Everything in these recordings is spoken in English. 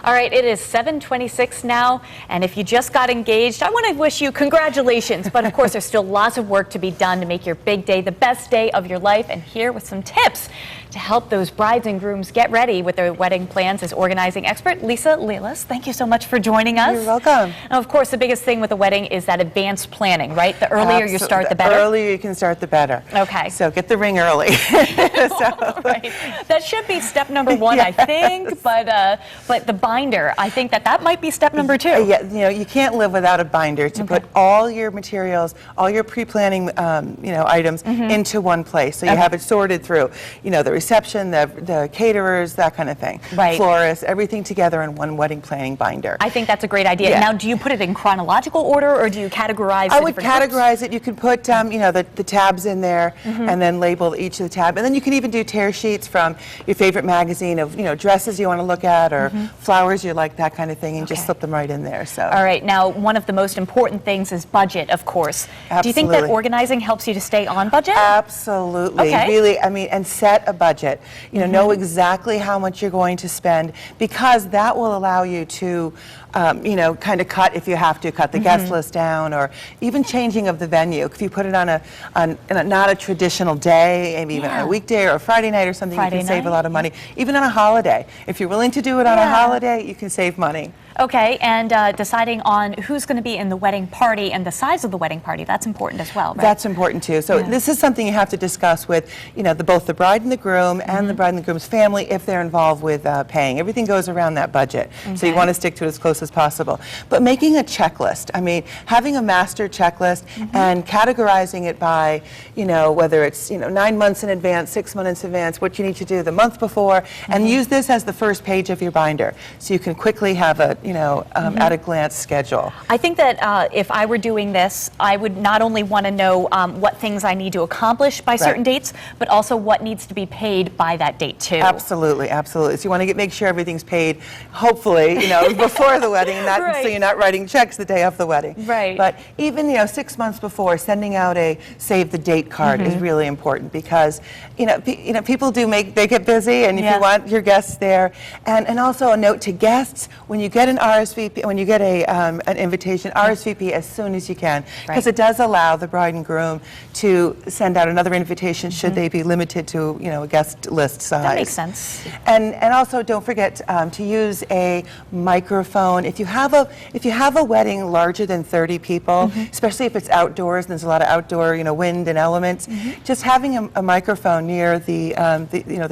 All right, it is 7:26 now, and if you just got engaged, I want to wish you congratulations. But of course, there's still lots of work to be done to make your big day the best day of your life. And here with some tips to help those brides and grooms get ready with their wedding plans is organizing expert Lisa Lelis. Thank you so much for joining us. You're welcome. Now, of course, the biggest thing with a wedding is that advanced planning, right? The earlier you start, the better. The earlier you can start, the better. Okay. So get the ring early. Right. That should be step number one, yes. I think. But the binder, I think that might be step number two. Yeah, you know, you can't live without a binder to put all your materials, all your pre-planning, items into one place. So you have it sorted through, the reception, the caterers, that kind of thing. Right. Florists, everything together in one wedding planning binder. I think that's a great idea. Yeah. Now, do you put it in chronological order, or do you categorize? I would categorize it. You can put, the tabs in there, and then label each of the tab. And then you can even do tear sheets from your favorite magazine of, dresses you want to look at, or flowers you like, that kind of thing, and just slip them right in there. So. All right. Now, one of the most important things is budget, of course. Absolutely. Do you think that organizing helps you to stay on budget? Absolutely. Okay. Really, and set a budget. Know exactly how much you're going to spend, because that will allow you to, kind of cut, if you have to, cut the guest list down, or even changing of the venue. If you put it on not a traditional day, maybe even on a weekday or a Friday night or something, you can save a lot of money. Even on a holiday. If you're willing to do it on a holiday, you can save money. Okay, and deciding on who's going to be in the wedding party and the size of the wedding party, that's important as well, right? That's important too. So this is something you have to discuss with, both the bride and the groom and the bride and the groom's family if they're involved with paying. Everything goes around that budget. So you want to stick to it as close as possible. But making a checklist, having a master checklist and categorizing it by, whether it's, 9 months in advance, 6 months in advance, what you need to do the month before, and use this as the first page of your binder. So you can quickly have a at a glance schedule. I think that if I were doing this, I would not only want to know what things I need to accomplish by certain dates, but also what needs to be paid by that date too. Absolutely, absolutely. So you want to make sure everything's paid, hopefully, before the wedding, and so you're not writing checks the day of the wedding. Right. But even 6 months before, sending out a save the date card is really important, because people they get busy, and if you want your guests there, and also a note to guests, when you get an RSVP, when you get an invitation, RSVP as soon as you can, because it does allow the bride and groom to send out another invitation should they be limited to a guest list size. That makes sense. And also don't forget to use a microphone. If you have a wedding larger than 30 people, especially if it's outdoors and there's a lot of outdoor wind and elements, just having a microphone near the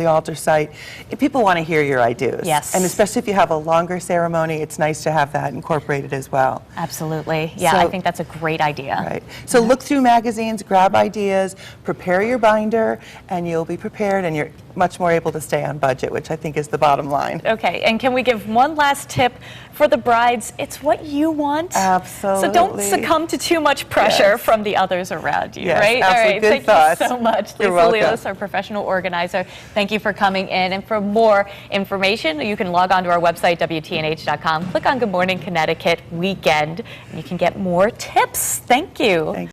altar site, people want to hear your ideas. Yes. And especially if you have a longer ceremony, it's nice to have that incorporated as well. Absolutely. Yeah, so, I think that's a great idea. Right. So look through magazines, grab ideas, prepare your binder, and you'll be prepared, and you're much more able to stay on budget, which I think is the bottom line. Okay, and can we give one last tip for the brides? It's what you want. Absolutely. So don't succumb to too much pressure from the others around you, right? Absolutely. All right, Good thank thoughts. you so much. You're Lisa welcome. Lelis, our professional organizer. Thank you for coming in. And for more information, you can log on to our website, WTNH.com. Click on Good Morning Connecticut Weekend, and you can get more tips. Thank you. Thanks.